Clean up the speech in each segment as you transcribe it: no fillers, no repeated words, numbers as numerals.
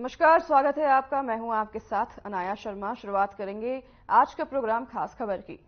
नमस्कार, स्वागत है आपका। मैं हूं आपके साथ अनाया शर्मा। शुरुआत करेंगे आज का प्रोग्राम खास खबर की।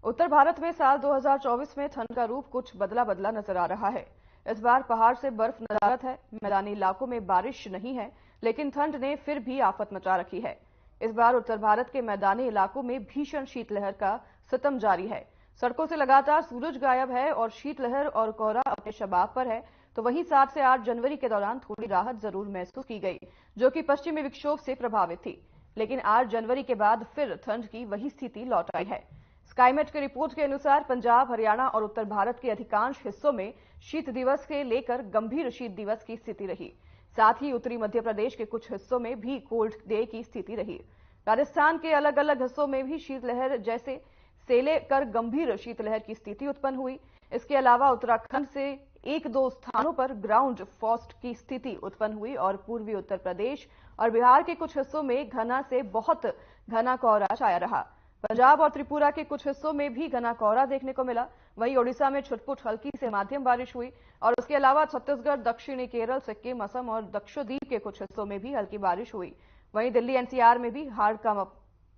उत्तर भारत में साल 2024 में ठंड का रूप कुछ बदला बदला नजर आ रहा है। इस बार पहाड़ से बर्फ नदारत है, मैदानी इलाकों में बारिश नहीं है, लेकिन ठंड ने फिर भी आफत मचा रखी है। इस बार उत्तर भारत के मैदानी इलाकों में भीषण शीतलहर का सितम जारी है। सड़कों से लगातार सूरज गायब है और शीतलहर और कोहरा अपने शबाब पर है। तो वहीं 7 से 8 जनवरी के दौरान थोड़ी राहत जरूर महसूस की गई, जो कि पश्चिमी विक्षोभ से प्रभावित थी। लेकिन 8 जनवरी के बाद फिर ठंड की वही स्थिति लौट आई है। स्काईमेट की रिपोर्ट के अनुसार पंजाब, हरियाणा और उत्तर भारत के अधिकांश हिस्सों में शीत दिवस के लेकर गंभीर शीत दिवस की स्थिति रही। साथ ही उत्तरी मध्य प्रदेश के कुछ हिस्सों में भी कोल्ड डे की स्थिति रही। राजस्थान के अलग अलग हिस्सों में भी शीतलहर जैसे से लेकर गंभीर शीतलहर की स्थिति उत्पन्न हुई। इसके अलावा उत्तराखंड से एक दो स्थानों पर ग्राउंड फ्रॉस्ट की स्थिति उत्पन्न हुई और पूर्वी उत्तर प्रदेश और बिहार के कुछ हिस्सों में घना से बहुत घना कोहरा छाया रहा। पंजाब और त्रिपुरा के कुछ हिस्सों में भी घना कोहरा देखने को मिला। वहीं ओडिशा में छुटपुट हल्की से माध्यम बारिश हुई और उसके अलावा छत्तीसगढ़, दक्षिणी केरल, सिक्किम, असम और लक्षद्वीप के कुछ हिस्सों में भी हल्की बारिश हुई। वहीं दिल्ली एनसीआर में भी हाड़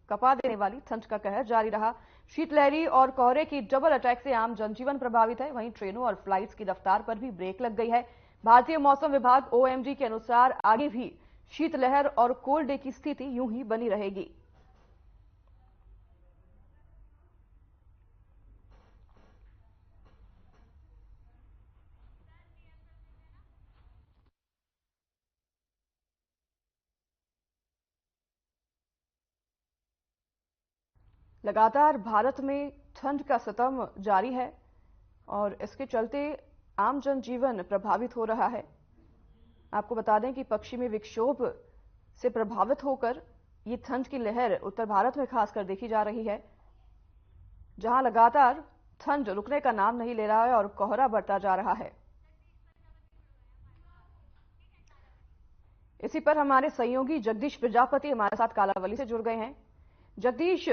कपा देने वाली ठंड का कहर जारी रहा। शीतलहरी और कोहरे की डबल अटैक से आम जनजीवन प्रभावित है। वहीं ट्रेनों और फ्लाइट्स की रफ्तार पर भी ब्रेक लग गई है। भारतीय मौसम विभाग ओएमडी के अनुसार आगे भी शीतलहर और कोल्ड डे की स्थिति यूं ही बनी रहेगी। लगातार भारत में ठंड का सितम जारी है और इसके चलते आम जनजीवन प्रभावित हो रहा है। आपको बता दें कि पश्चिमी विक्षोभ से प्रभावित होकर ये ठंड की लहर उत्तर भारत में खासकर देखी जा रही है, जहां लगातार ठंड रुकने का नाम नहीं ले रहा है और कोहरा बढ़ता जा रहा है। इसी पर हमारे सहयोगी जगदीश प्रजापति हमारे साथ कालावली से जुड़ गए हैं। जगदीश,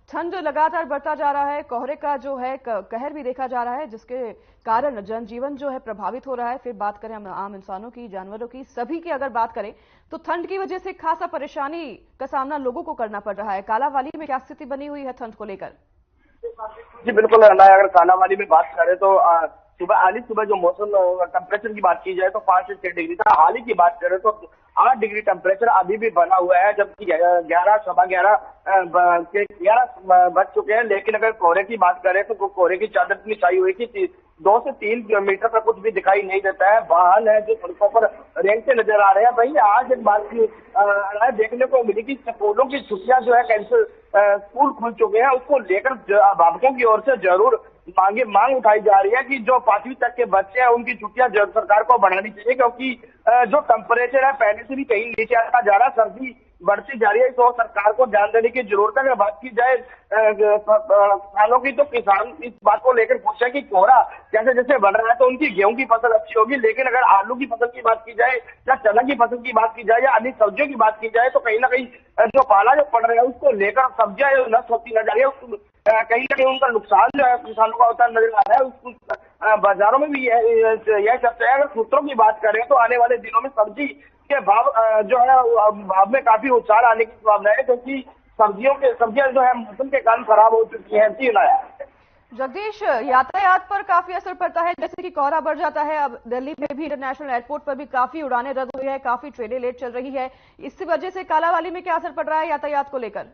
ठंड लगातार बढ़ता जा रहा है, कोहरे का जो है कहर भी देखा जा रहा है, जिसके कारण जनजीवन जो है प्रभावित हो रहा है। फिर बात करें हम आम इंसानों की, जानवरों की, सभी की अगर बात करें तो ठंड की वजह से खासा परेशानी का सामना लोगों को करना पड़ रहा है। कालावाली में क्या स्थिति बनी हुई है ठंड को लेकर? जी बिल्कुल, अगर कालावाली में बात करें तो आज सुबह जो मौसम टेम्परेचर की बात की जाए तो 5 से 6 डिग्री था। हाल ही की बात करें तो 8 डिग्री टेम्परेचर अभी भी बना हुआ है, जबकि 11 सवा 11 बज चुके हैं। लेकिन अगर कोहरे की बात करें तो कोहरे की चादर इतनी छाई हुई कि 2 से 3 किलोमीटर तक कुछ भी दिखाई नहीं देता है। वाहन है जो सड़कों पर रेंगते नजर आ रहे हैं। वहीं आज एक बात की देखने को मिली कि स्कूलों की छुट्टियां जो है कैंसिल, स्कूल खुल चुके हैं, उसको लेकर अभिभावकों की ओर से जरूर मांग उठाई जा रही है कि जो 5वीं तक के बच्चे हैं उनकी छुट्टियां सरकार को बढ़ानी चाहिए, क्योंकि जो टेम्परेचर है पहले से भी कहीं नीचे आता जा रहा है, सर्दी बढ़ती जा रही है। तो सरकार को ध्यान देने की जरूरत है। अगर बात की जाए किसानों की, तो किसान इस बात को लेकर खुश है कि कोहरा जैसे जैसे बढ़ रहा है तो उनकी गेहूं की फसल अच्छी होगी। लेकिन अगर आलू की फसल की बात की जाए या चना की फसल की बात की जाए या अन्य सब्जियों की बात की जाए तो कहीं ना कहीं जो पाला जो पड़ रहा है उसको लेकर सब्जियां नष्ट होती नजर आ रही है। कहीं ना कहीं उनका नुकसान जो है किसानों का होता नजर आ रहा है। बाजारों में भी यह चर्चा है। अगर सूत्रों की बात करें तो आने वाले दिनों में सब्जी के भाव जो है भाव में काफी उछाल आने की संभावना है, क्योंकि सब्जियां जो है मौसम के कारण खराब हो चुकी है। जगदीश, यातायात पर काफी असर पड़ता है, जैसे कि कोहरा बढ़ जाता है। अब दिल्ली में भी इंटरनेशनल एयरपोर्ट पर भी काफी उड़ानें रद्द हुई है, काफी ट्रेनें लेट चल रही है। इसी वजह से कालावाली में क्या असर पड़ रहा है यातायात को लेकर?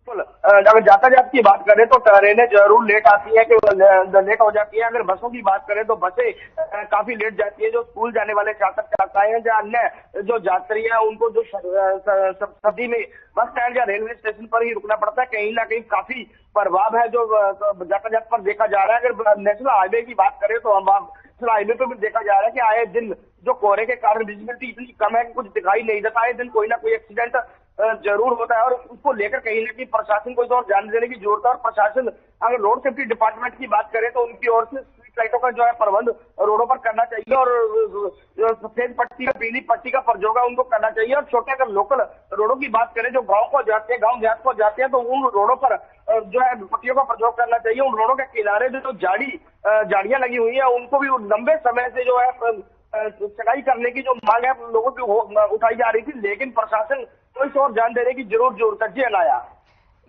अगर यातायात की बात करें तो ट्रेनें जरूर लेट आती है कि लेट हो जाती है। अगर बसों की बात करें तो बसें काफी लेट जाती है। जो स्कूल जाने वाले छात्र छात्राएं हैं या अन्य जो यात्री हैं उनको जो सर्दी में बस स्टैंड या रेलवे स्टेशन पर ही रुकना पड़ता है। कहीं ना कहीं काफी प्रभाव है जो यातायात पर देखा जा रहा है। अगर नेशनल हाईवे की बात करें तो हम नेशनल हाईवे पर भी देखा जा रहा है कि आए दिन जो कोहरे के कारण विजिबिलिटी इतनी कम है कि कुछ दिखाई नहीं देता। आए दिन कोई ना कोई एक्सीडेंट जरूर होता है और उसको लेकर कहीं ना कहीं प्रशासन को इस और ध्यान देने की जरूरत है। और प्रशासन, अगर रोड सेफ्टी डिपार्टमेंट की बात करें तो उनकी ओर से स्ट्रीट लाइटों का जो है प्रबंध रोडों पर करना चाहिए और जो सफेद पट्टी या पीली पट्टी का प्रयोग है उनको करना चाहिए। और छोटे अगर लोकल रोडों की बात करें जो गाँव को जाते हैं, गाँव देहात को जाते हैं, तो उन रोडों पर जो है पट्टियों का प्रयोग करना चाहिए। उन रोडों के किनारे जो झाड़ियां लगी हुई है उनको भी लंबे समय से जो है सगाई करने की जो मांग है लोगों की उठाई जा रही थी, लेकिन प्रशासन तो इस ओर ध्यान देने की जरूरत है। जी अनाया,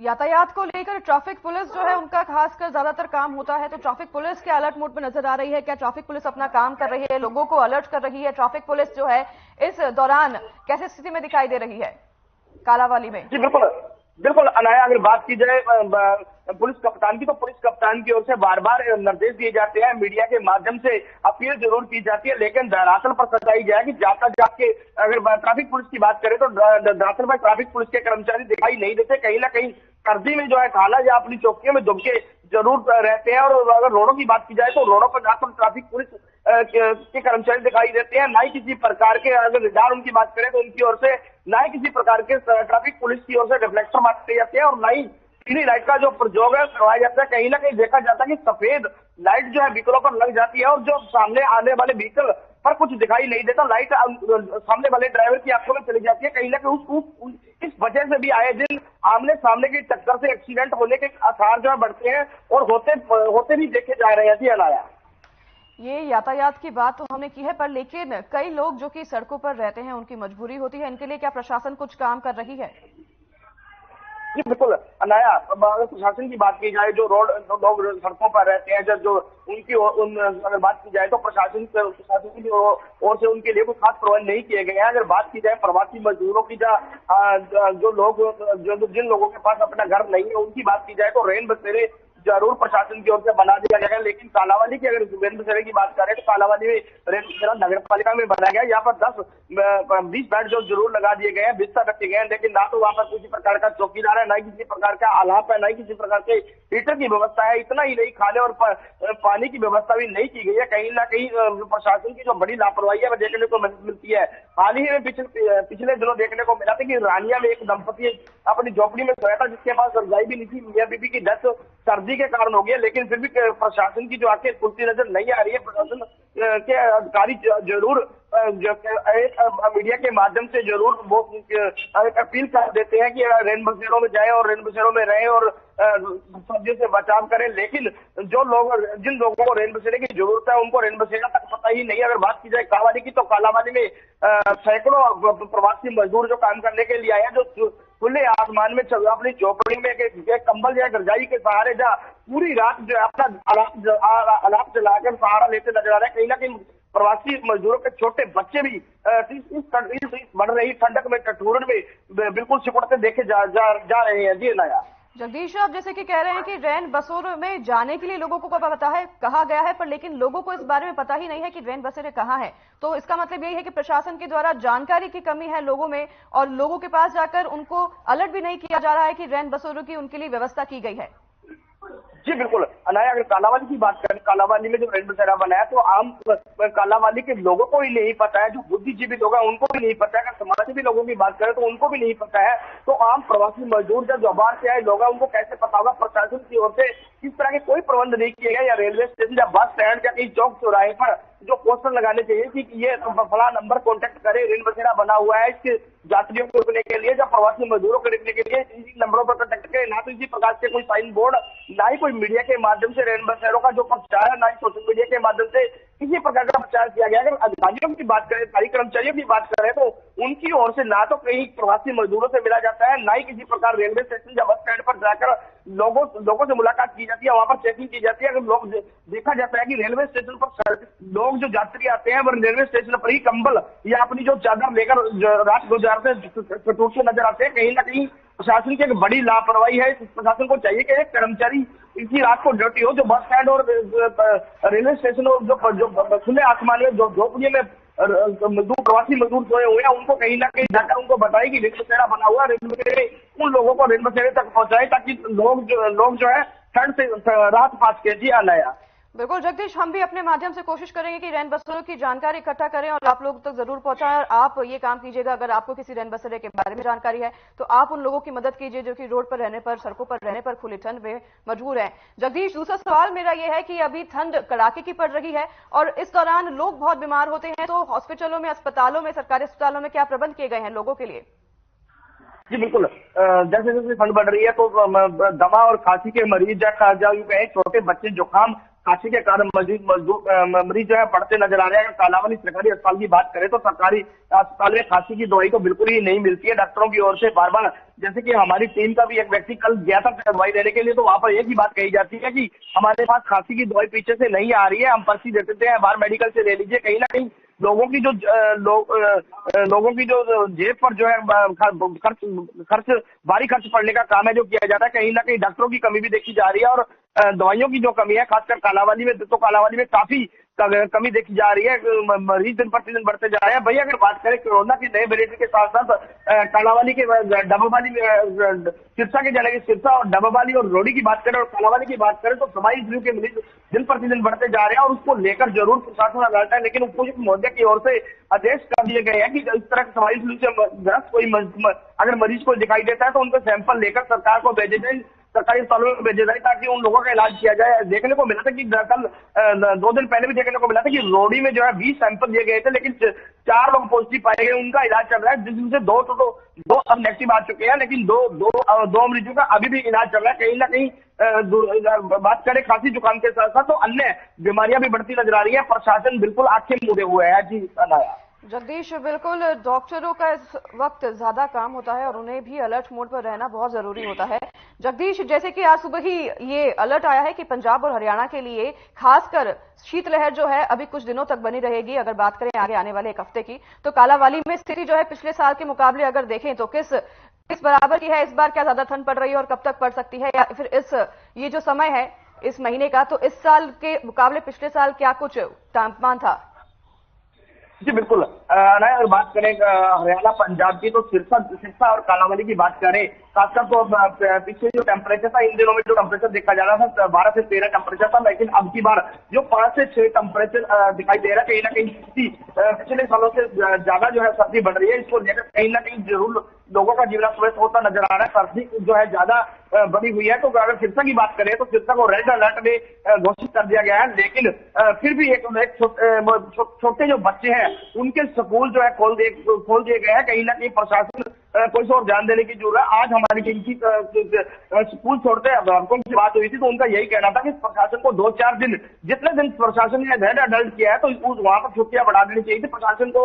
यातायात को लेकर ट्रैफिक पुलिस जो है उनका खासकर ज्यादातर काम होता है, तो ट्रैफिक पुलिस के अलर्ट मोड में नजर आ रही है। क्या ट्रैफिक पुलिस अपना काम कर रही है, लोगों को अलर्ट कर रही है? ट्रैफिक पुलिस जो है इस दौरान कैसे स्थिति में दिखाई दे रही है कालावाली में? जी बिल्कुल बिल्कुल अनाया, अगर बात की जाए पुलिस कप्तान की, तो पुलिस कप्तान की ओर से बार बार निर्देश दिए जाते हैं, मीडिया के माध्यम से अपील जरूर की जाती है, लेकिन दरअसल पर सच्चाई यह है कि जाता जाके अगर ट्रैफिक पुलिस की बात करें तो दरअसल में ट्रैफिक पुलिस के कर्मचारी दिखाई नहीं देते। कहीं ना कहीं सर्दी में जो है खाना या अपनी चौकियों में दुबके जरूर रहते हैं। और अगर रोडों की बात की जाए तो रोडों पर ना तो ट्रैफिक पुलिस के कर्मचारी दिखाई देते हैं, ना ही किसी प्रकार के, अगर रडार उनकी बात करें तो उनकी ओर से ना ही किसी प्रकार के ट्रैफिक पुलिस की ओर से रिफ्लेक्टर मारे जाते हैं, और ना ही पीली लाइट का जो प्रयोग है करवाया जाता है। कहीं ना कहीं देखा जाता है कि सफेद लाइट जो है व्हीकलों पर लग जाती है, और जो सामने आने वाले व्हीकल पर कुछ दिखाई नहीं देता, लाइट सामने वाले ड्राइवर की आंखों में चली जाती है। कहीं ना कहीं इस वजह से भी आए दिन आमने सामने की टक्कर से एक्सीडेंट होने के आसार जो है बढ़ते हैं और होते भी देखे जा रहे हैं। जी अनाया, ये यातायात की बात तो हमने की है, पर लेकिन कई लोग जो कि सड़कों पर रहते हैं उनकी मजबूरी होती है, इनके लिए क्या प्रशासन कुछ काम कर रही है? जी बिल्कुल अनाया, अगर प्रशासन की बात की जाए, जो लोग सड़कों पर रहते हैं, जो अगर बात की जाए तो प्रशासन की ओर से उनके लिए कोई खास प्रबंध नहीं किए गए हैं। अगर बात की जाए प्रवासी मजदूरों की, जिन लोगों के पास अपना घर नहीं है, उनकी बात की जाए तो रैन बसेरे जरूर प्रशासन की ओर से बना दिया गया है, लेकिन कालावाली की अगर रैन बसेरे की बात करें तो कालावाली में रैन बसेरा नगर पालिका में बनाया गया। यहाँ पर 10-20 बेड जो जरूर लगा दिए गए हैं, बिस्तर रखे गए हैं, लेकिन ना तो वहाँ पर किसी प्रकार का चौकीदार है, ना ही किसी प्रकार का आलाप है, ना ही किसी प्रकार के हीटर की व्यवस्था है। इतना ही नहीं, खाने और पानी की व्यवस्था भी नहीं की गई है। कहीं ना कहीं प्रशासन की जो बड़ी लापरवाही है वह देखने को मिलती है। हाल ही में पिछले दिनों देखने को मिला था कि रानिया में एक दंपति अपनी झोपड़ी में सोया था, जिसके पास रजाई भी नहीं थी। मियां बीबी की डेथ सर्दी के कारण हो गया, लेकिन फिर भी प्रशासन की जो आंखें खुलती नजर नहीं आ रही है। प्रशासन के अधिकारी जरूर मीडिया के माध्यम से जरूर वो अपील कर देते हैं कि रैन बसेरों में जाएं और रैन बसेरों में रहें और सर्दियों से बचाव करें, लेकिन जिन लोगों को रैन बसेरे की जरूरत है उनको रैन बसेरा तक पता ही नहीं। अगर बात की जाए कालावाली की, तो कालावाली में सैकड़ों प्रवासी मजदूर जो काम करने के लिए आए हैं, जो खुले आसमान में अपनी झोपड़ी में कंबल या रजाई के सहारे जा पूरी रात जो अपना अलाप जलाकर सहारा लेते नजर आ रहे हैं। कहीं ना कहीं प्रवासी मजदूरों के छोटे बच्चे भी इस बढ़ रही ठंडक में, कठोरण में बिल्कुल सिकुड़ते देखे जा रहे हैं। जी नया, जगदीश, आप जैसे कि कह रहे हैं कि रैन बसेरों में जाने के लिए लोगों को पता है, कहा गया है, पर लेकिन लोगों को इस बारे में पता ही नहीं है कि रैन बसेरे कहाँ है। तो इसका मतलब यही है कि प्रशासन के द्वारा जानकारी की कमी है लोगों में, और लोगों के पास जाकर उनको अलर्ट भी नहीं किया जा रहा है कि रैन बसेरों की उनके लिए व्यवस्था की गई है। जी बिल्कुल अनाया, अगर कालावाली की बात करें, कालावाली में जो रैन बसेरा बना है तो आम कालावाली के लोगों को ही नहीं पता है, जो बुद्धिजीवी लोग हैं उनको भी नहीं पता है। अगर समाजसेवी लोगों की बात करें तो उनको भी नहीं पता है, तो आम प्रवासी मजदूर जो बाहर से आए लोग हैं उनको कैसे पता होगा? प्रशासन की ओर से इस तरह के कोई प्रबंध नहीं किए गए, या रेलवे स्टेशन या बस स्टैंड या कहीं चौक चौराहे पर जो पोस्टर लगाने चाहिए कि ये फला नंबर कॉन्टेक्ट करे, रैन बसेरा बना हुआ है इसके यात्रियों को रुकने के लिए, या प्रवासी मजदूरों को रुकने के लिए, इसी नंबरों पर कॉन्टेक्ट करें। ना तो इसी प्रकार से कोई साइन बोर्ड, ना ही कोई मीडिया के माध्यम से रैन बसेरों का जो प्रचार है, ना ही सोशल मीडिया के माध्यम से किसी प्रकार का प्रचार किया गया। अगर अधिकारियों की बात करें, अधिकारी कर्मचारियों की बात करें, तो उनकी ओर से ना तो कहीं प्रवासी मजदूरों से मिला जाता है, ना ही किसी प्रकार रेलवे स्टेशन या बस स्टैंड पर जाकर लोगों से मुलाकात की जाती है, वहां पर चेकिंग की जाती है। अगर लोग देखा जाता है कि रेलवे स्टेशन पर लोग जो यात्री आते हैं वो रेलवे स्टेशन पर ही कंबल या अपनी जो चादर लेकर रात गुजारते टूटते नजर आते हैं। कहीं ना कहीं प्रशासन की एक बड़ी लापरवाही है। प्रशासन को चाहिए कि एक कर्मचारी इसी रात को ड्यूटी हो, जो बस स्टैंड और रेलवे स्टेशन और जो खुले आसमान में जो झोपड़ियों में मजदूर प्रवासी मजदूर सोए हुए हैं, उनको कहीं ना कहीं जाकर उनको बताए कि रैन बसेरा बना हुआ, रैन बसेरे उन लोगों को रैन बसेरे तक पहुंचाए, ताकि लोग जो है ठंड से राहत पा सके। जी अनाया, बिल्कुल जगदीश, हम भी अपने माध्यम से कोशिश करेंगे कि रैन बसेरों की जानकारी इकट्ठा करें और आप लोग तक जरूर पहुंचाएं। और आप ये काम कीजिएगा, अगर आपको किसी रैन बसेरे के बारे में जानकारी है तो आप उन लोगों की मदद कीजिए जो कि रोड पर रहने पर, सड़कों पर रहने पर खुली ठंड में मजबूर है। जगदीश, दूसरा सवाल मेरा यह है कि अभी ठंड कड़ाके की पड़ रही है और इस दौरान लोग बहुत बीमार होते हैं, तो हॉस्पिटलों में, अस्पतालों में, सरकारी अस्पतालों में क्या प्रबंध किए गए हैं लोगों के लिए? जी बिल्कुल, जैसे जैसे ठंड बढ़ रही है तो दमा और खांसी के मरीज या कहें छोटे बच्चे जुकाम खांसी के कारण मरीज जो है बढ़ते नजर आ रहे हैं। कालावली सरकारी अस्पताल की बात करें तो सरकारी अस्पताल में खांसी की दवाई तो बिल्कुल ही नहीं मिलती है डॉक्टरों की ओर से। बार बार जैसे कि हमारी टीम का भी एक व्यक्ति कल गया था दवाई लेने के लिए, तो वहां पर एक ही बात कही जाती है कि हमारे पास खांसी की दवाई पीछे से नहीं आ रही है, हम पर्ची दे देते हैं, बाहर मेडिकल से ले लीजिए। कहीं ना कहीं लोगों की जो जेब पर जो है खर्च भारी खर्च पड़ने का काम है जो किया जाता है। कहीं ना कहीं डॉक्टरों की कमी भी देखी जा रही है और दवाइयों की जो कमी है खासकर कालावली में, तो कालावली में काफी कमी देखी जा रही है। मरीज दिन प्रतिदिन बढ़ते जा रहे हैं। भैया अगर बात करें कोरोना के नए वेरिएंट के साथ साथ कालावाली के डबवाली सिरसा के जाने की सिरसा और डबवाली और रोडी की बात करें और कालावाली की बात करें तो स्वाइन फ्लू के मरीज दिन प्रतिदिन बढ़ते जा रहे हैं और उसको लेकर जरूर प्रशासन अलर्ट है। लेकिन उप महोदय की ओर से आदेश कर दिए गए हैं कि इस तरह स्वाइन फ्लू से ग्रस्त कोई अगर मरीज को दिखाई देता है तो उनको सैंपल लेकर सरकार को भेजे जाए, सरकारी अस्पतालों में भेजे जाए ताकि उन लोगों का इलाज किया जाए। देखने को मिला था कि कल 2 दिन पहले भी देखने को मिला था कि रोडी में जो है 20 सैंपल दिए गए थे, लेकिन 4 लोग पॉजिटिव पाए गए, उनका इलाज चल रहा है, जिसमें से दो अब नेगेटिव आ चुके हैं, लेकिन दो मरीजों का अभी भी इलाज चल रहा है। कहीं ना कहीं बात करें खांसी जुकाम के साथ साथ तो अन्य बीमारियां भी बढ़ती नजर आ रही है। प्रशासन बिल्कुल आंखें मूंदे हुए है। जी अनाया। जगदीश, बिल्कुल डॉक्टरों का इस वक्त ज्यादा काम होता है और उन्हें भी अलर्ट मोड पर रहना बहुत जरूरी होता है। जगदीश, जैसे कि आज सुबह ही ये अलर्ट आया है कि पंजाब और हरियाणा के लिए खासकर शीतलहर जो है अभी कुछ दिनों तक बनी रहेगी। अगर बात करें आगे आने वाले एक हफ्ते की, तो कालावाली में स्थिति जो है पिछले साल के मुकाबले अगर देखें तो किस बराबर की है? इस बार क्या ज्यादा ठंड पड़ रही है और कब तक पड़ सकती है, या फिर ये जो समय है इस महीने का, तो इस साल के मुकाबले पिछले साल क्या कुछ तापमान था? जी बिल्कुल अगर बात करें हरियाणा पंजाब की तो सिरसा और कालावाली की बात करें खासकर तो पीछे जो टेम्परेचर था, इन दिनों में जो टेम्परेचर देखा जा रहा था 12 से 13 टेम्परेचर था, लेकिन अब की बार जो 5 से 6 टेम्परेचर दिखाई दे रहा है। कहीं ना कहीं पिछले सालों से ज्यादा जो है सर्दी बढ़ रही है। इसको लेकर कहीं ना कहीं जरूर लोगों का जीवन अस्त होता नजर आ रहा है। सर्दी जो है ज्यादा बनी हुई है। तो अगर सिरसा की बात करें तो सिरसा को रेड अलर्ट में घोषित कर दिया गया है, लेकिन फिर भी एक छोटे जो बच्चे हैं उनके स्कूल जो है खोल दिए गए हैं। कहीं ना कहीं प्रशासन कोई और ध्यान देने की जरूरत है। आज हमारी टीम की स्कूल छोड़ते अभिभावकों की बात हुई थी तो उनका यही कहना था कि प्रशासन को 2-4 दिन, जितने दिन प्रशासन ने रेड अलर्ट किया है तो वहां पर छुट्टियां बढ़ा देनी चाहिए थी। प्रशासन को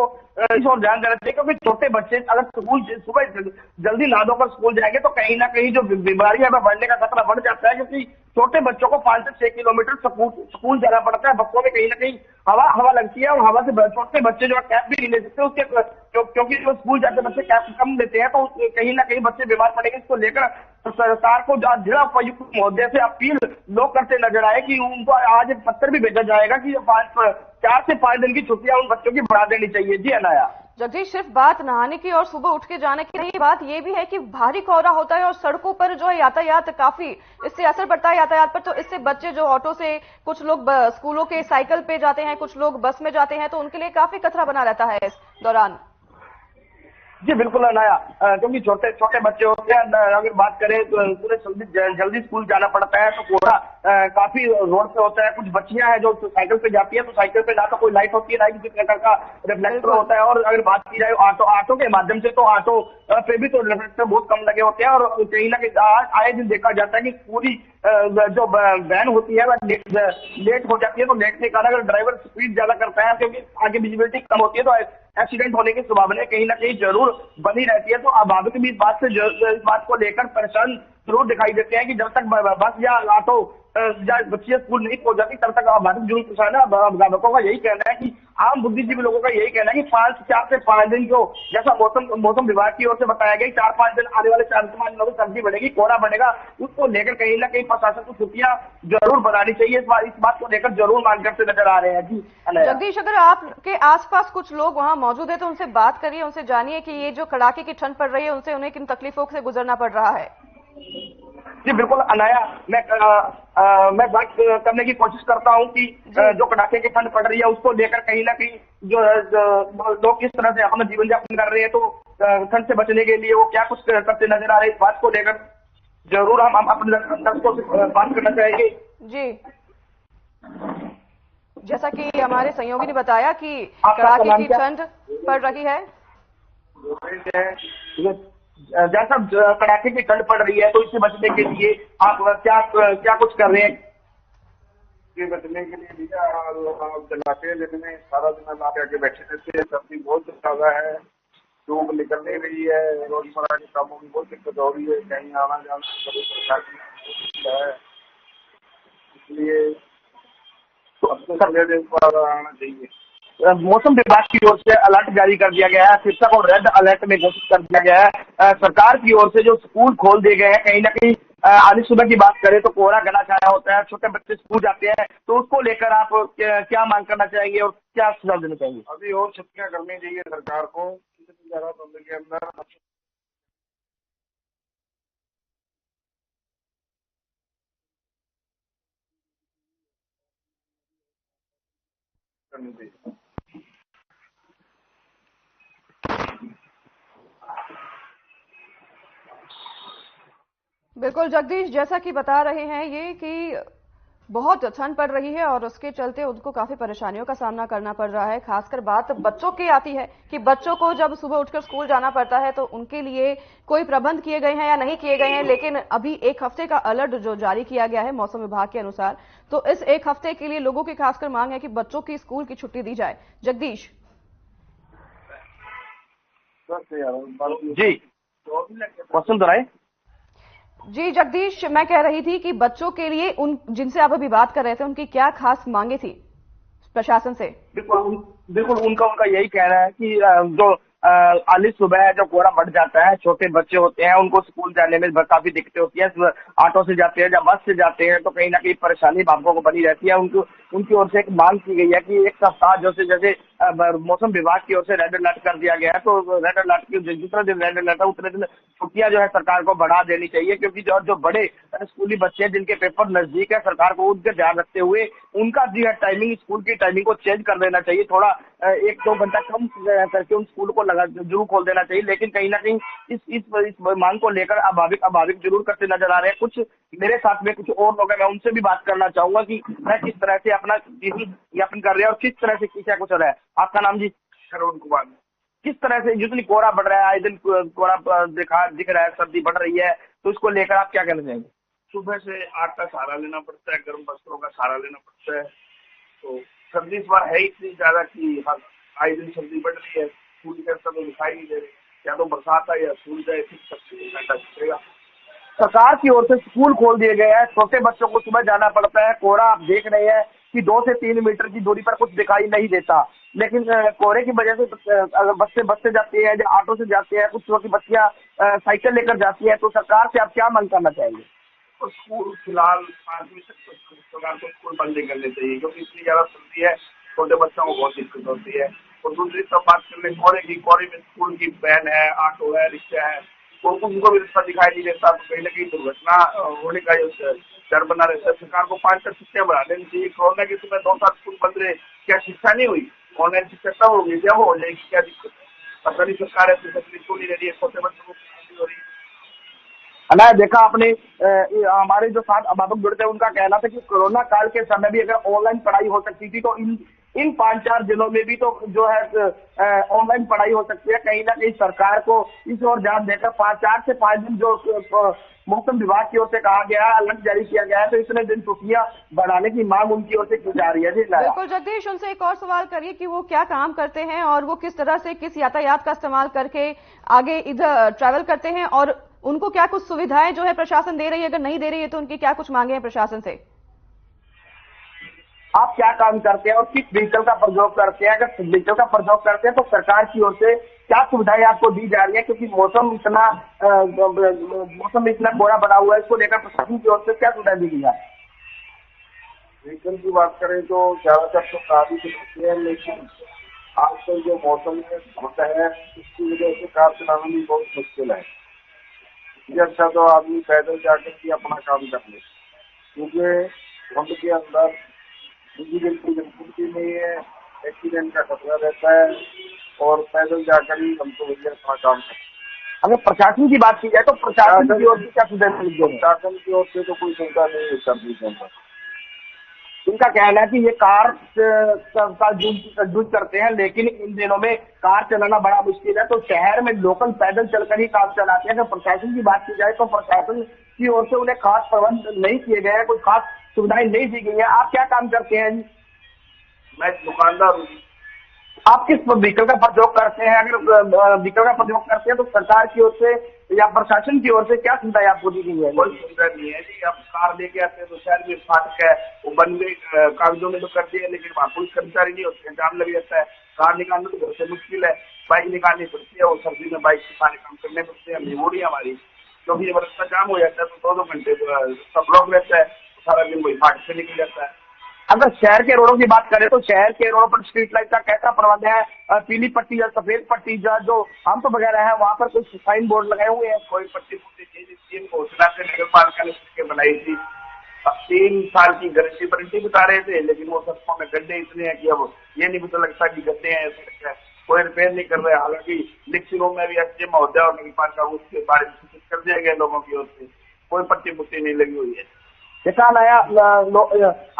इस और ध्यान देना चाहिए, क्योंकि छोटे बच्चे अगर स्कूल सुबह जल्दी नहा धोकर स्कूल जाएंगे तो कहीं ना कहीं जो बीमारी है वह बढ़ने का खतरा बढ़ जाता है, क्योंकि छोटे बच्चों को 5 से 6 किलोमीटर स्कूल जाना पड़ता है। बच्चों में कहीं ना कहीं हवा लगती है और हवा से छोटे बच्चे जो है कैप भी नहीं ले सकते उसके, क्योंकि जो स्कूल जाते बच्चे कैप कम लेते हैं तो कहीं ना कहीं बच्चे बीमार पड़ेंगे। इसको लेकर सरकार को जिला उपायुक्त महोदय से अपील लोग करते नजर आए कि उनको आज एक पत्र भी भेजा जाएगा कि 4 से 5 दिन की छुट्टियां उन बच्चों की बढ़ा देनी चाहिए। जी अनाया। जगदीश, सिर्फ बात नहाने की और सुबह उठ के जाने की नहीं, बात ये भी है कि भारी कोहरा होता है और सड़कों पर जो है यातायात काफी, इससे असर पड़ता है यातायात पर। तो इससे बच्चे जो ऑटो से, कुछ लोग स्कूलों के साइकिल पे जाते हैं, कुछ लोग बस में जाते हैं, तो उनके लिए काफी खतरा बना रहता है इस दौरान। जी बिल्कुल अनाया, क्योंकि छोटे बच्चे होते हैं। अगर बात करें तो उन्हें जल्दी स्कूल जाना पड़ता है तो कोहरा काफी रोड पे होता है। कुछ बच्चियां हैं जो साइकिल पे जाती है तो साइकिल पे ना तो कोई लाइट होती है ना किसी प्रकार का रिफ्लेक्टर होता है। और अगर बात की जाए ऑटो के माध्यम से तो ऑटो पे भी तो रिफ्लेक्टर बहुत कम लगे होते हैं और कहीं ना कहीं आए दिन देखा जाता है कि पूरी जो वैन होती है वह लेट हो जाती है। तो लेट के कारण अगर ड्राइवर स्पीड ज्यादा करता है क्योंकि आगे विजिबिलिटी कम होती है तो एक्सीडेंट होने की संभावना कहीं ना कहीं जरूर बनी रहती है। तो अभिभावक भी इस बात को लेकर परेशान जरूर दिखाई देते हैं कि जब तक बस या ऑटो या बच्चियां स्कूल नहीं पहुंच जाती तब तक अभिभावक जरूर परेशान है। अभिभावकों का यही कहना है कि आम बुद्धिजीवी लोगों का यही कहना है कि 4 से 5 दिन जो जैसा मौसम विभाग की ओर से बताया गया 4-5 दिन आने वाले 4 से 5 दिनों में सर्दी बढ़ेगी, कोहरा बढ़ेगा, उसको लेकर कहीं ना कहीं प्रशासन को छुट्टियां जरूर बनानी चाहिए। इस बात को लेकर जरूर मांग करते नजर आ रहे हैं। जी जगदीश, अगर आपके आसपास कुछ लोग वहां मौजूद है तो उनसे बात करिए, उनसे जानिए कि ये जो कड़ाके की ठंड पड़ रही है उनसे उन्हें किन तकलीफों से गुजरना पड़ रहा है। जी बिल्कुल अनाया, मैं बात करने की कोशिश करता हूं कि जो कड़ाके की ठंड पड़ रही है उसको लेकर कहीं ना कहीं जो लोग किस तरह से अपना जीवन यापन कर रहे हैं, तो ठंड से बचने के लिए वो क्या कुछ करते नजर आ रहे हैं, इस बात को लेकर जरूर हम अपने दर्शकों से बात करना चाहेंगे। जी, जैसा कि हमारे सहयोगी ने बताया कि कड़ाके की ठंड पड़ रही है, जैसा कड़ाके की ठंड पड़ रही है तो इससे बचने के लिए आप क्या कुछ कर रहे हैं? के बचने के लिए भैया जलाते हैं, दिन में सारा दिन हम आके बैठे रहते हैं। सर्दी बहुत ज्यादा है, धूप निकल नहीं रही है, रोजमर्रा के कामों की बहुत दिक्कत हो रही है, कहीं आना जाना कभी परेशानी है, इसलिए अब तो सवेरे दिन पर आना चाहिए। मौसम विभाग की ओर से अलर्ट जारी कर दिया गया है, शिक्षक और रेड अलर्ट में घोषित कर दिया गया है। सरकार की ओर से जो स्कूल खोल दिए गए हैं, कहीं ना कहीं आज सुबह की बात करें तो कोहरा घना छाया होता है, छोटे बच्चे स्कूल जाते हैं, तो उसको लेकर आप क्या मांग करना चाहेंगे और क्या सुझाव देना चाहेंगे? अभी और छुट्टियां करनी चाहिए सरकार को, इतनी ज्यादा बंद के अंदर करनी चाहिए। बिल्कुल जगदीश, जैसा कि बता रहे हैं ये कि बहुत ठंड पड़ रही है और उसके चलते उनको काफी परेशानियों का सामना करना पड़ रहा है। खासकर बात बच्चों की आती है कि बच्चों को जब सुबह उठकर स्कूल जाना पड़ता है तो उनके लिए कोई प्रबंध किए गए हैं या नहीं किए गए हैं, लेकिन अभी एक हफ्ते का अलर्ट जो जारी किया गया है मौसम विभाग के अनुसार, तो इस एक हफ्ते के लिए लोगों की खासकर मांग है कि बच्चों की स्कूल की छुट्टी दी जाए। जगदीश जी, क्वेश्चन दोहराए। जी जगदीश, मैं कह रही थी कि बच्चों के लिए उन जिनसे आप अभी बात कर रहे थे उनकी क्या खास मांगे थी प्रशासन से? बिल्कुल उनका यही कहना है कि जो आली सुबह है, जो कोहरा बढ़ जाता है, छोटे बच्चे होते हैं, उनको स्कूल जाने में काफी दिक्कतें होती है। ऑटो से जाते हैं या बस से जाते हैं तो कहीं ना कहीं परेशानी बापों को बनी रहती है। उनकी ओर से एक मांग की गई है कि एक सप्ताह जैसे मौसम विभाग की ओर से रेड अलर्ट कर दिया गया है, तो रेड अलर्ट की जितना दिन रेड अलर्ट है उतने दिन छुट्टियां जो है सरकार को बढ़ा देनी चाहिए, क्योंकि जो बड़े स्कूली बच्चे हैं जिनके पेपर नजदीक है, सरकार को उनके ध्यान रखते हुए उनका जो है टाइमिंग, स्कूल की टाइमिंग को चेंज कर देना चाहिए। थोड़ा 1-2 घंटा कम करके उन स्कूल को जरूर खोल देना चाहिए। लेकिन कहीं ना कहीं इस मांग को लेकर अभाविक जरूर करते नजर आ रहे हैं। कुछ मेरे साथ में कुछ और लोग हैं, मैं उनसे भी बात करना चाहूंगा कि मैं किस तरह से अपना जीवन यापन कर रहे हैं और किस तरह से क्या कुछ हो रहा है। आपका नाम जी? श्रवण कुमार। किस तरह से जितनी कोहरा बढ़ रहा है, आए दिन कोहरा दिख रहा है, सर्दी बढ़ रही है, तो इसको लेकर आप क्या कहना चाहेंगे? सुबह से आग का सहारा लेना पड़ता है, गर्म वस्त्रों का सहारा लेना पड़ता है, तो सर्दी इस बार है इतनी ज्यादा कि हर आए दिन सर्दी बढ़ रही है। स्कूल के तो दिखाई नहीं दे रही, या तो बरसात आए या स्कूल जाए, फिर सकती घंटा चलेगा। सरकार की ओर से स्कूल खोल दिए गए हैं, छोटे बच्चों को सुबह जाना पड़ता है। कोहरा आप देख रहे हैं कि 2 से 3 मीटर की दूरी पर कुछ दिखाई नहीं देता, लेकिन कोहरे की वजह से अगर बस से जाती है या ऑटो से जाते हैं, कुछ छोटी बच्चियां साइकिल लेकर जाती है, तो सरकार से आप क्या मांग करना चाहेंगे? और स्कूल फिलहाल 5वीं तक सरकार को स्कूल बंद नहीं करने चाहिए, क्योंकि इतनी ज्यादा सर्दी है, छोटे बच्चों को बहुत दिक्कत होती है। और दूसरी तरफ बात कर ले कोहरे में स्कूल की वैन है, ऑटो है, रिक्शा है, तो उनको भी रास्ता दिखाई नहीं देता, तो कहीं ना कहीं दुर्घटना होने का डर बना रहता है। सरकार को 5 तक छुट्टियां बढ़ा देनी चाहिए। कोरोना के समय 2 साल स्कूल बंद रहे, क्या शिक्षा नहीं हुई? ऑनलाइन शिक्षा कब होगी? क्या वो हो जाएगी? क्या दिक्कत है? पता नहीं सरकार है स्कूल नहीं दे रही है, छोटे बच्चों को हो रही है। अनाया देखा आपने, हमारे जो साथ अभिभावक जुड़ते हैं उनका कहना था कि कोरोना काल के समय भी अगर ऑनलाइन पढ़ाई हो सकती थी तो इन 5-4 दिनों में भी तो जो है ऑनलाइन पढ़ाई हो सकती है। कहीं ना कहीं सरकार को इस ओर ध्यान देकर 4 से 5 दिन जो मौसम विभाग की ओर से कहा गया है, अलर्ट जारी किया गया है, तो इतने दिन छुट्टियां बढ़ाने की मांग उनकी ओर से की जा रही है। जी बिल्कुल जगदीश, उनसे एक और सवाल करिए कि वो क्या काम करते हैं और वो किस तरह से किस यातायात का इस्तेमाल करके आगे इधर ट्रैवल करते हैं, और उनको क्या कुछ सुविधाएं जो है प्रशासन दे रही है, अगर नहीं दे रही है तो उनकी क्या कुछ मांगे हैं प्रशासन से? आप क्या काम करते हैं और किस व्हीकल का प्रयोग करते हैं? अगर व्हीकल का प्रयोग करते हैं तो सरकार की ओर से क्या सुविधाएं आपको दी जा रही है? क्योंकि मौसम में इतना कोहरा बना हुआ है, इसको लेकर प्रशासन की ओर से क्या सुविधाएं दी गई है? व्हीकल की बात करें तो ज्यादातर तो कार ही होती है, लेकिन आजकल जो मौसम होता है उसकी वजह से कार चलाना भी बहुत मुश्किल है। अच्छा तो आदमी पैदल जाकर के अपना काम कर ले, क्योंकि धुंध के अंदर फिजिकल की मजबूती नहीं है, एक्सीडेंट का खतरा रहता है, और पैदल जाकर ही हम तो भैया अपना काम करते हैं। अगर प्रशासन की बात की जाए तो प्रशासन की ओर से क्या सुविधा मिल गई? प्रशासन की ओर से तो कोई सुविधा नहीं है सर्दी के अंदर। इनका कहना है कि ये कार का यूज करते हैं, लेकिन इन दिनों में कार चलाना बड़ा मुश्किल है, तो शहर में लोकल पैदल चलकर ही कार चलाते हैं। अगर प्रशासन की बात की जाए तो प्रशासन की ओर से उन्हें खास प्रबंध नहीं किए गए हैं, कोई खास सुविधाएं नहीं दी गई है। आप क्या काम करते हैं जी? मैं दुकानदार हूँ। आप किस व्हीकल का प्रयोग करते हैं? अगर व्हीकल का प्रयोग करते हैं तो सरकार की ओर से या प्रशासन की ओर से क्या सुविधाएं आपको दी गई है? कोई सुविधा नहीं है जी। आप कार लेके आते हैं तो शहर में फाटक है, वो बनवे कागजों में तो कर दिए, लेकिन वहाँ पुलिस कर्मचारी नहीं होते हैं, जाम लग जाता है। कार निकालना तो घर से मुश्किल है, बाइक निकालनी पड़ती है, और सर्दी में बाइक से सारे काम करने पड़ते हैं। मजबूरी है हमारी, क्योंकि जब रास्ता जाम हो जाता है तो 2-2 घंटे रास्ता ब्लॉक रहता है, सारा दिन वही फाटक से निकल जाता है। अगर शहर के रोडों की बात करें तो शहर के रोडों पर स्ट्रीट लाइट का कैसा प्रबंध है? पीली पट्टी या सफेद पट्टी या जो हम्प वगैरह है वहाँ पर कुछ साइन बोर्ड लगाए हुए हैं? कोई पट्टी पुट्टी चीज स्कीम घोषणा से नगर पालिका ने करके बनाई थी। अब 3 साल की गारंटी बता रहे थे, लेकिन वो सड़कों में गड्ढे इतने हैं कि अब ये नहीं पता लगता कि गड्ढे हैं, सड़क है, कोई रिपेयर नहीं कर रहे। हालांकि लिखित रूप में भी एसडीएम महोदय और नगर पालिका उसके बारे में सूचित कर दिया गया लोगों की ओर से, कोई पट्टी पुट्टी नहीं लगी हुई है। देखा नया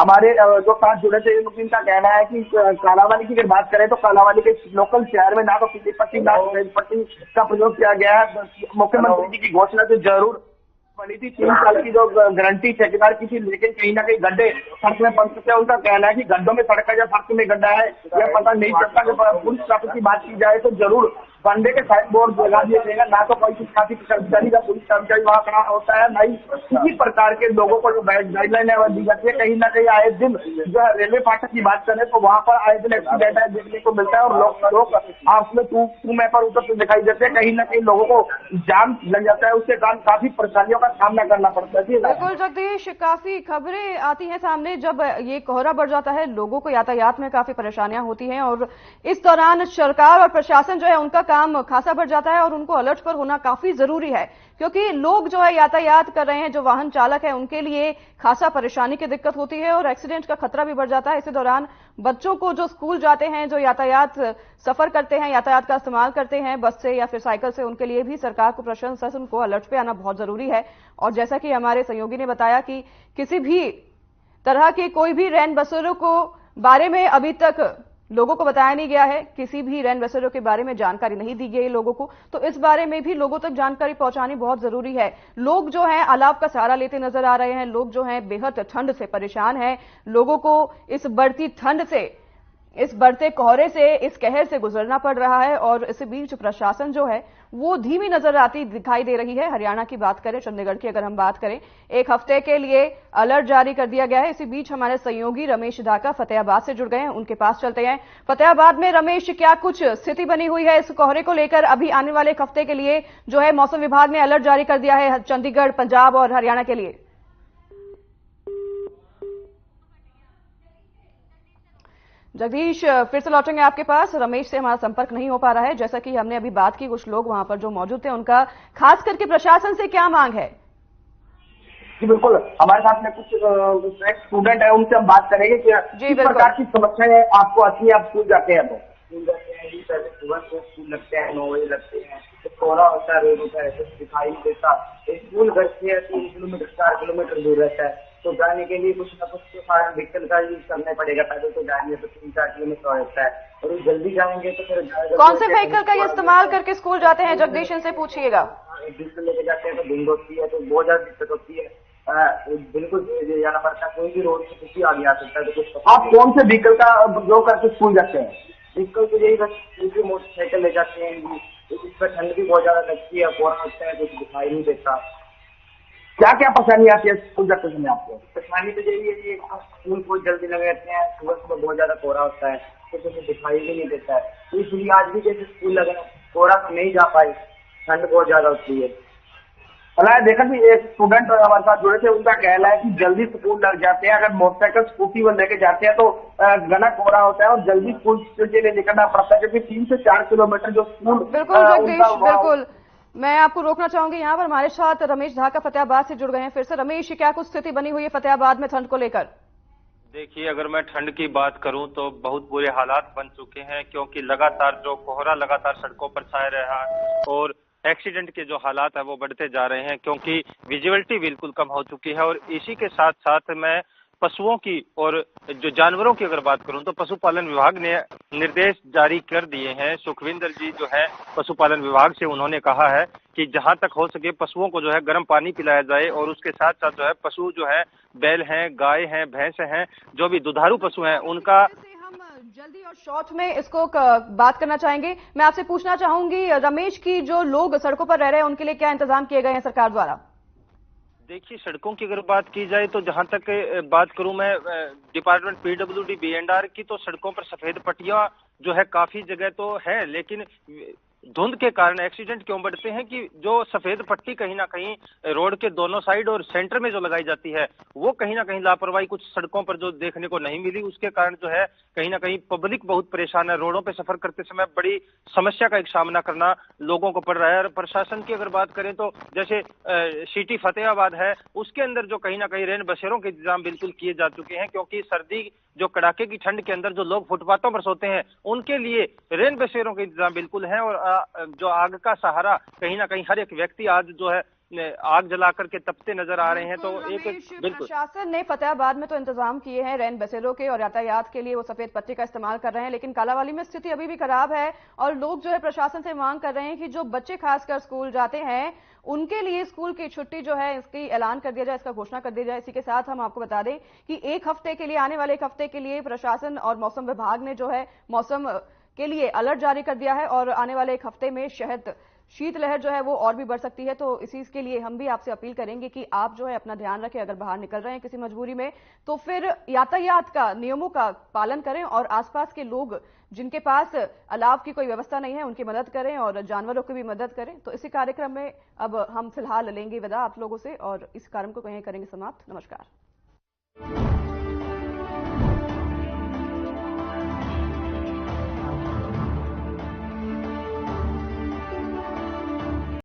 हमारे जो साथ जुड़े थे इनका कहना है कि कालावाली की अगर बात करें तो कालावाली के लोकल शहर में ना तो पीली पट्टी ना सफेद पट्टी का प्रयोग किया गया है। मुख्यमंत्री जी की घोषणा से जरूर बनी थी 3 साल की जो गारंटी ठेकेदार की थी, लेकिन कहीं ना कहीं गड्ढे सड़क में बन चुके हैं। उनका कहना है कि गड्ढों में सड़क है या सड़क में गड्ढा है यह पता नहीं चलता। जब पुलिस ट्रैफिक की बात की जाए तो जरूर बंदे के साइन बोर्ड लगा दिया जाएगा, ना तो कोई ट्रैफिक कर्मचारी का पुलिस कर्मचारी वहाँ खड़ा होता है, ना ही किसी प्रकार के लोगों को जो गाइडलाइन है वह दी जाती है। कहीं ना कहीं आए दिन जो रेलवे फाटक की बात करें तो वहाँ पर आए दिन एक्सीडेंट है देखने को मिलता है, और लोग आपस में तू मैं पर उतरते दिखाई देते हैं। कहीं ना कहीं लोगों को जाम लग जाता है, उसके कारण काफी परेशानियों का सामना करना पड़ता है। बिल्कुल जगदीश, काफी खबरें आती हैं सामने जब ये कोहरा बढ़ जाता है, लोगों को यातायात में काफी परेशानियां होती हैं, और इस दौरान सरकार और प्रशासन जो है उनका काम खासा बढ़ जाता है और उनको अलर्ट पर होना काफी जरूरी है, क्योंकि लोग जो है यातायात कर रहे हैं, जो वाहन चालक है उनके लिए खासा परेशानी की दिक्कत होती है और एक्सीडेंट का खतरा भी बढ़ जाता है। इसी दौरान बच्चों को जो स्कूल जाते हैं, जो यातायात सफर करते हैं, यातायात का इस्तेमाल करते हैं बस से या फिर साइकिल से, उनके लिए भी सरकार को प्रशासन को अलर्ट पे आना बहुत जरूरी है। और जैसा कि हमारे सहयोगी ने बताया कि किसी भी तरह के कोई भी रैन बसेरों को बारे में अभी तक लोगों को बताया नहीं गया है, किसी भी रैन बसेरों के बारे में जानकारी नहीं दी गई लोगों को, तो इस बारे में भी लोगों तक जानकारी पहुंचानी बहुत जरूरी है। लोग जो हैं अलाव का सहारा लेते नजर आ रहे हैं, लोग जो हैं बेहद ठंड से परेशान हैं, लोगों को इस बढ़ती ठंड से, इस बढ़ते कोहरे से, इस कहर से गुजरना पड़ रहा है, और इसी बीच प्रशासन जो है वो धीमी नजर आती दिखाई दे रही है। हरियाणा की बात करें, चंडीगढ़ की अगर हम बात करें, 1 हफ्ते के लिए अलर्ट जारी कर दिया गया है। इसी बीच हमारे सहयोगी रमेश ढाका फतेहाबाद से जुड़ गए हैं, उनके पास चलते हैं। फतेहाबाद में रमेश, क्या कुछ स्थिति बनी हुई है इस कोहरे को लेकर? अभी आने वाले 1 हफ्ते के लिए जो है मौसम विभाग ने अलर्ट जारी कर दिया है चंडीगढ़, पंजाब और हरियाणा के लिए। जगदीश, फिर से लौटेंगे आपके पास। रमेश से हमारा संपर्क नहीं हो पा रहा है। जैसा कि हमने अभी बात की, कुछ लोग वहां पर जो मौजूद थे, उनका खास करके प्रशासन से क्या मांग है? जी बिल्कुल, हमारे साथ में कुछ स्टूडेंट है, उनसे हम बात करेंगे कि किस प्रकार की समस्याएं आपको आती है। आप स्कूल जाते हैं तो स्कूल जाते हैं जी, पहले सुबह से स्कूल लगते हैं, 9 बजे लगते हैं, तो कोहरा होता है, रोड होता है, ऐसे दिखाई नहीं देता। स्कूल घर से 3 किलोमीटर 4 किलोमीटर दूर रहता है, तो जाने के लिए कुछ न कुछ व्हीकल का यूज करना पड़ेगा। पैदल तो जाएंगे तो 3-4 किलोमीटर रहता है, और जल्दी जाएंगे तो फिर कौन से व्हीकल का इस्तेमाल करके स्कूल जाते हैं? जगदीश, इनसे पूछिएगा। डीजल लेके जाते हैं तो धुंध होती है, तो बहुत ज्यादा दिक्कत होती है। बिल्कुल जाना पड़ता है, कोई भी रोड से कुछ भी आगे आ सकता है। तो कुछ आप कौन से व्हीकल का उपयोग करके स्कूल जाते हैं? व्हीकल तो यही बस मोटरसाइकिल ले जाते हैं, इसमें ठंड भी बहुत ज्यादा लगती है, कोहरा होता है, कुछ दिखाई नहीं देता। क्या क्या परेशानी आती है स्कूल जाते समय आपको? परेशानी तो यही है कि स्कूल को जल्दी लगे रहते हैं, सुबह सुबह बहुत ज्यादा कोहरा होता है, कुछ दिखाई भी नहीं देता है। तो इसलिए आज भी जैसे स्कूल लगे कोहरा तो नहीं जा पाए, ठंड बहुत ज्यादा होती है। देखा कि एक स्टूडेंट हमारे साथ जुड़े थे, उनका कहना है कि जल्दी स्कूल लग जाते हैं, अगर मोटरसाइकिल स्कूटी वो लेके जाते हैं तो घना कोहरा होता है और जल्दी स्कूल के लिए निकलना पड़ता है, क्योंकि 3 से 4 किलोमीटर जो स्कूल। बिल्कुल जगदीश, बिल्कुल मैं आपको रोकना चाहूंगी यहाँ पर। हमारे साथ रमेश ढाका फतेहाबाद से जुड़ गए हैं फिर से। रमेश, क्या कुछ स्थिति बनी हुई है फतेहाबाद में ठंड को लेकर? देखिए, अगर मैं ठंड की बात करूं तो बहुत बुरे हालात बन चुके हैं, क्योंकि लगातार जो कोहरा लगातार सड़कों पर छाया रहा है और एक्सीडेंट के जो हालात है वो बढ़ते जा रहे हैं, क्योंकि विजिबिलिटी बिल्कुल कम हो चुकी है। और इसी के साथ साथ मैं पशुओं की और जो जानवरों की अगर बात करूं तो पशुपालन विभाग ने निर्देश जारी कर दिए हैं। सुखविंदर जी जो है पशुपालन विभाग से, उन्होंने कहा है कि जहां तक हो सके पशुओं को जो है गर्म पानी पिलाया जाए और उसके साथ साथ जो है पशु जो है बैल हैं, गाय हैं, भैंस हैं, जो भी दुधारू पशु हैं उनका जल्दी और शॉर्ट में इसको बात करना चाहेंगे। मैं आपसे पूछना चाहूंगी रमेश की जो लोग सड़कों पर रह रहे हैं उनके लिए क्या इंतजाम किए गए हैं सरकार द्वारा? देखिए, सड़कों की अगर बात की जाए तो जहां तक बात करूं मैं डिपार्टमेंट पीडब्ल्यूडी बीएंडआर की, तो सड़कों पर सफेद पट्टियां जो है काफी जगह तो है, लेकिन धुंध के कारण एक्सीडेंट क्यों बढ़ते हैं कि जो सफेद पट्टी कहीं ना कहीं रोड के दोनों साइड और सेंटर में जो लगाई जाती है वो कहीं ना कहीं लापरवाही कुछ सड़कों पर जो देखने को नहीं मिली, उसके कारण जो है कहीं ना कहीं पब्लिक बहुत परेशान है। रोडों पे सफर करते समय बड़ी समस्या का एक सामना करना लोगों को पड़ रहा है। और प्रशासन की अगर बात करें तो जैसे सिटी फतेहाबाद है, उसके अंदर जो कहीं ना कहीं रेन बसेरों के इंतजाम बिल्कुल किए जा चुके हैं, क्योंकि सर्दी जो कड़ाके की ठंड के अंदर जो लोग फुटपाथों पर सोते हैं उनके लिए रेन बसेरों के इंतजाम बिल्कुल है। और जो आग का सहारा कहीं ना कहीं हर एक व्यक्ति आज जो है आग जला करके तपते नजर आ रहे हैं। तो एक बिल्कुल प्रशासन ने फतेहाबाद में तो इंतजाम किए हैं रैन बसेरों के और यातायात के लिए, वो सफेद पट्टी का इस्तेमाल कर रहे हैं, लेकिन कालावाली में स्थिति अभी भी खराब है और लोग जो है प्रशासन से मांग कर रहे हैं कि जो बच्चे खासकर स्कूल जाते हैं उनके लिए स्कूल की छुट्टी जो है इसकी ऐलान कर दिया जाए, इसका घोषणा कर दिया जाए। इसी के साथ हम आपको बता दें कि एक हफ्ते के लिए, आने वाले एक हफ्ते के लिए प्रशासन और मौसम विभाग ने जो है मौसम के लिए अलर्ट जारी कर दिया है और आने वाले एक हफ्ते में शायद शीतलहर जो है वो और भी बढ़ सकती है। तो इसी के लिए हम भी आपसे अपील करेंगे कि आप जो है अपना ध्यान रखें। अगर बाहर निकल रहे हैं किसी मजबूरी में तो फिर यातायात का नियमों का पालन करें और आसपास के लोग जिनके पास अलाव की कोई व्यवस्था नहीं है उनकी मदद करें और जानवरों की भी मदद करें। तो इसी कार्यक्रम में अब हम फिलहाल लेंगे विदा आप लोगों से और इस कार्यक्रम को कहीं करेंगे समाप्त। नमस्कार।